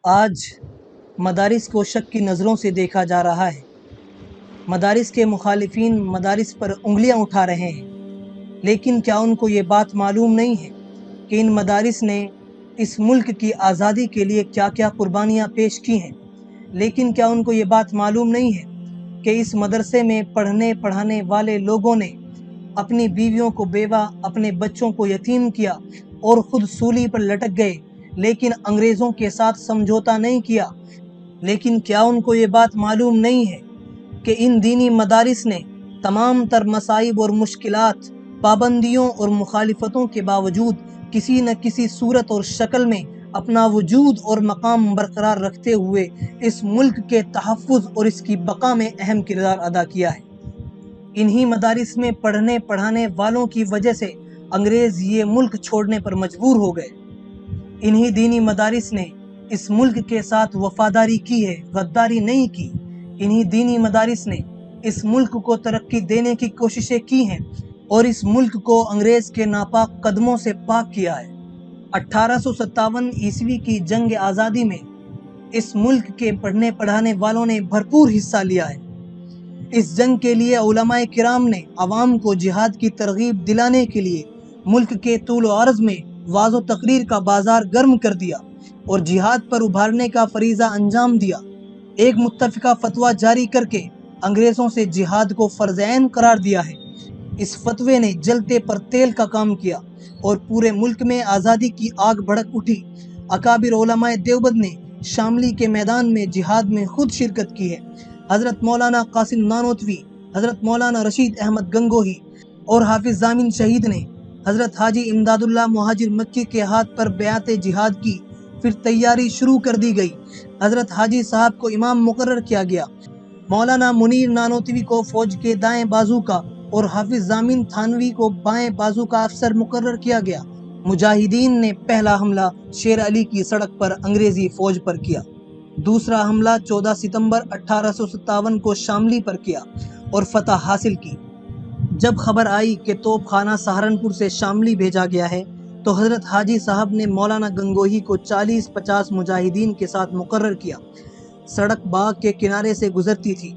آج مدارس کو شک کی نظروں سے دیکھا جا رہا ہے۔ مدارس کے مخالفین مدارس پر انگلیاں اٹھا رہے ہیں، لیکن کیا ان کو یہ بات معلوم نہیں ہے کہ ان مدارس نے اس ملک کی آزادی کے لیے کیا کیا قربانیاں پیش کی ہیں؟ لیکن کیا ان کو یہ بات معلوم نہیں ہے کہ اس مدرسے میں پڑھنے پڑھانے والے لوگوں نے اپنی بیویوں کو بیوہ، اپنے بچوں کو یتیم کیا اور خود سولی پر لٹک گئے، لیکن انگریزوں کے ساتھ سمجھوتا نہیں کیا؟ لیکن کیا ان کو یہ بات معلوم نہیں ہے کہ ان دینی مدارس نے تمام تر مصائب اور مشکلات، پابندیوں اور مخالفتوں کے باوجود کسی نہ کسی صورت اور شکل میں اپنا وجود اور مقام برقرار رکھتے ہوئے اس ملک کے تحفظ اور اس کی بقا میں اہم کردار ادا کیا ہے؟ انہی مدارس میں پڑھنے پڑھانے والوں کی وجہ سے انگریز یہ ملک چھوڑنے پر مجبور ہو گئے۔ انہی دینی مدارس نے اس ملک کے ساتھ وفاداری کی ہے، غداری نہیں کی۔ انہی دینی مدارس نے اس ملک کو ترقی دینے کی کوششیں کی ہیں اور اس ملک کو انگریز کے ناپاک قدموں سے پاک کیا ہے۔ 1857 عیسوی کی جنگ آزادی میں اس ملک کے پڑھنے پڑھانے والوں نے بھرپور حصہ لیا ہے۔ اس جنگ کے لیے علماء کرام نے عوام کو جہاد کی ترغیب دلانے کے لیے ملک کے طول و عرض میں وعظ و تقریر کا بازار گرم کر دیا اور جہاد پر ابھارنے کا فریضہ انجام دیا۔ ایک متفقہ فتویٰ جاری کر کے انگریزوں سے جہاد کو فرض عین قرار دیا ہے۔ اس فتوے نے جلتے پر تیل کا کام کیا اور پورے ملک میں آزادی کی آگ بھڑک اٹھی۔ اکابر علماء دیوبند نے شاملی کے میدان میں جہاد میں خود شرکت کی ہے۔ حضرت مولانا قاسم نانوتوی، حضرت مولانا رشید احمد گنگوہی اور حافظ ضامن شہید نے حضرت حاجی امداد اللہ مہاجر مکی کے ہاتھ پر بیعت جہاد کی۔ پھر تیاری شروع کر دی گئی۔ حضرت حاجی صاحب کو امام مقرر کیا گیا۔ مولانا منیر نانوتوی کو فوج کے دائیں بازو کا اور حافظ ضامن تھانوی کو بائیں بازو کا افسر مقرر کیا گیا۔ مجاہدین نے پہلا حملہ شیر علی کی سڑک پر انگریزی فوج پر کیا۔ دوسرا حملہ 14 ستمبر 1857 کو شاملی پر کیا اور فتح حاصل کی۔ جب خبر آئی کہ توپ خانہ سہارنپور سے شاملی بھیجا گیا ہے تو حضرت حاجی صاحب نے مولانا گنگوہی کو 40-50 مجاہدین کے ساتھ مقرر کیا۔ سڑک باغ کے کنارے سے گزرتی تھی۔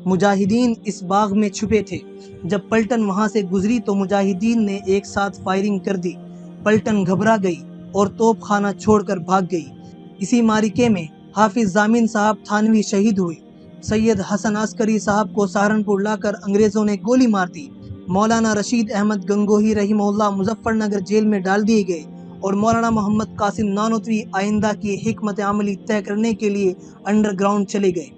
مجاہدین اس باغ میں چھپے تھے۔ جب پلٹن وہاں سے گزری تو مجاہدین نے ایک ساتھ فائرنگ کر دی۔ پلٹن گھبرا گئی اور توپ خانہ چھوڑ کر بھاگ گئی۔ اسی معرکے میں حافظ ضامن صاحب تھانوی شہید ہوئے۔ سید حسن عسکری صاحب کو سہارنپور لا کر انگریزوں نے گولی مار دی۔ مولانا رشید احمد گنگوہی رحمہ اللہ مظفر نگر جیل میں ڈال دیے گئے اور مولانا محمد قاسم نانوتوی آئندہ کی حکمت عملی طے کرنے کے لیے انڈر گراؤنڈ چلے گئے۔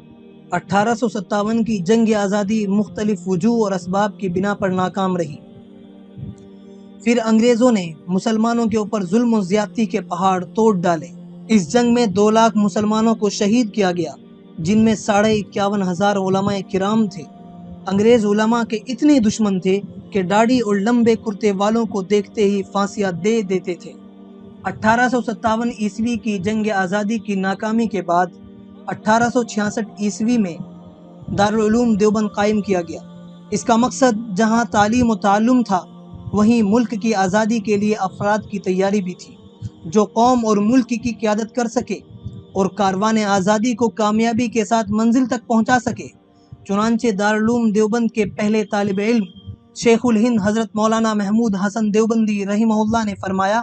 1857 کی جنگ آزادی مختلف وجوہ اور اسباب کی بنا پر ناکام رہی۔ پھر انگریزوں نے مسلمانوں کے اوپر ظلم و زیادتی کے پہاڑ توڑ ڈالے۔ اس جنگ میں 2 لاکھ مسلمانوں کو شہید کیا گیا، جن میں 51,500 علماء کرام تھے۔ انگریز علماء کے اتنے دشمن تھے کہ داڑھی اور لمبے کرتے والوں کو دیکھتے ہی پھانسیاں دے دیتے تھے۔ 1857 عیسوی کی جنگ آزادی کی ناکامی کے بعد 1866 عیسوی میں دارالعلوم دیوبند قائم کیا گیا۔ اس کا مقصد جہاں تعلیم و تعلم تھا، وہیں ملک کی آزادی کے لیے افراد کی تیاری بھی تھی، جو قوم اور ملک کی قیادت کر سکے اور کاروان آزادی کو کامیابی کے ساتھ منزل تک پہنچا سکے۔ چنانچہ دارالعلوم دیوبند کے پہلے طالب علم شیخ الہند حضرت مولانا محمود حسن دیوبندی رحمہ اللہ نے فرمایا،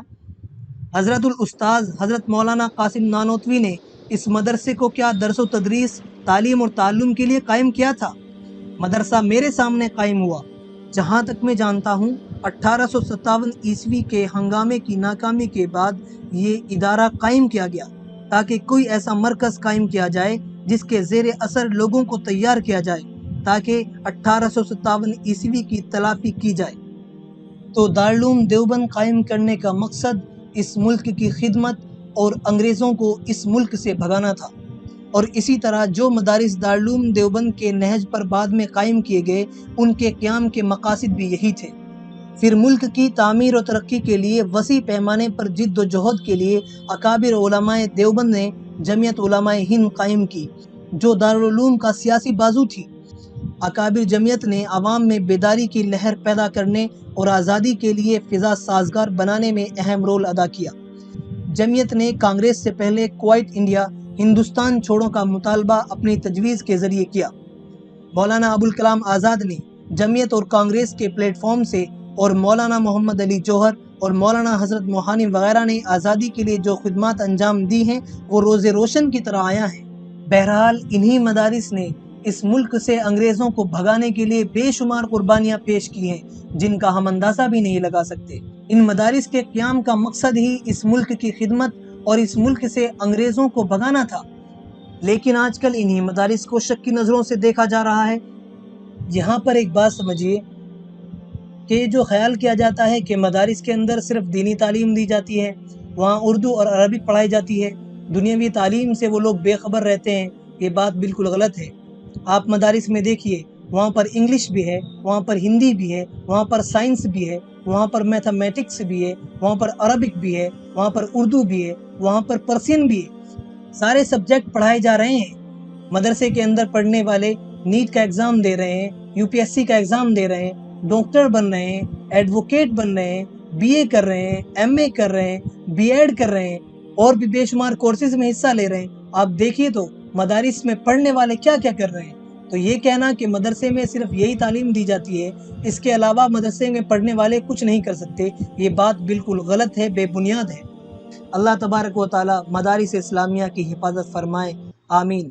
حضرت الاستاذ حضرت مولانا قاسم نانوتوی نے اس مدرسے کو کیا درس و تدریس، تعلیم اور تعلم کے لیے قائم کیا تھا؟ مدرسہ میرے سامنے قائم ہوا۔ جہاں تک میں جانتا ہوں 1857 عیسوی کے ہنگامے کی ناکامی کے بعد یہ ادارہ قائم کیا گیا تاکہ کوئی ایسا مرکز قائم کیا جائے جس کے زیر اثر لوگوں کو تیار کیا جائے تاکہ 1857 عیسوی کی تلافی کی جائے۔ تو دارالعلوم دیوبند قائم کرنے کا مقصد اس ملک کی خدمت اور انگریزوں کو اس ملک سے بھگانا تھا، اور اسی طرح جو مدارس دارالعلوم دیوبند کے نہج پر بعد میں قائم کیے گئے ان کے قیام کے مقاصد بھی یہی تھے۔ پھر ملک کی تعمیر و ترقی کے لیے وسیع پیمانے پر جد و جہد کے لیے اکابر علماء دیوبند نے جمعیت علماء ہند قائم کی، جو دارالعلوم کا سیاسی بازو تھی۔ اکابر جمعیت نے عوام میں بیداری کی لہر پیدا کرنے اور آزادی کے لیے فضا سازگار بنانے میں اہم رول ادا کیا۔ جمعیت نے کانگریس سے پہلے کوائٹ انڈیا ہندوستان چھوڑو کا مطالبہ اپنی تجویز کے ذریعے کیا۔ مولانا ابوالکلام آزاد نے جمعیت اور کانگریس کے پلیٹ فارم سے اور مولانا محمد علی جوہر اور مولانا حضرت موہانی وغیرہ نے آزادی کے لیے جو خدمات انجام دی ہیں وہ روز روشن کی طرح آیا ہیں۔ بہرحال انہی مدارس نے اس ملک سے انگریزوں کو بھگانے کے لیے بے شمار قربانیاں پیش کی ہیں جن کا ہم اندازہ بھی نہیں لگا سکتے۔ ان مدارس کے قیام کا مقصد ہی اس ملک کی خدمت اور اس ملک سے انگریزوں کو بھگانا تھا، لیکن آج کل انہی مدارس کو شک کی نظروں سے دیکھا جا رہا ہے۔ یہاں پر ایک بات سمجھیے کہ جو خیال کیا جاتا ہے کہ مدارس کے اندر صرف دینی تعلیم دی جاتی ہے، وہاں اردو اور عربک پڑھائی جاتی ہے، دنیاوی تعلیم سے وہ لوگ بے خبر رہتے ہیں، یہ بات بالکل غلط ہے۔ آپ مدارس میں دیکھیے، وہاں پر انگلش بھی ہے، وہاں پر ہندی بھی ہے، وہاں پر سائنس بھی ہے، وہاں پر میتھمیٹکس بھی ہے، وہاں پر عربک بھی ہے، وہاں پر اردو بھی ہے، وہاں پر پرشین بھی ہے، سارے سبجیکٹ پڑھائے جا رہے ہیں۔ مدرسے کے اندر پڑھنے والے نیٹ کا ایگزام دے رہے ہیں، یو پی ایس سی کا ایگزام دے رہے ہیں، ڈاکٹر بن رہے ہیں، ایڈوکیٹ بن رہے ہیں، بی اے کر رہے ہیں، ایم اے کر رہے ہیں، بی ایڈ کر رہے ہیں، اور بھی بے شمار کورسز میں حصہ لے رہے ہیں۔ آپ دیکھیے تو مدارس میں پڑھنے والے کیا کیا کر رہے ہیں۔ تو یہ کہنا کہ مدرسے میں صرف یہی تعلیم دی جاتی ہے، اس کے علاوہ مدرسے میں پڑھنے والے کچھ نہیں کر سکتے، یہ بات بالکل غلط ہے، بے بنیاد ہے۔ اللہ تبارک و تعالی مدارس اسلامیہ کی حفاظت فرمائے، آمین۔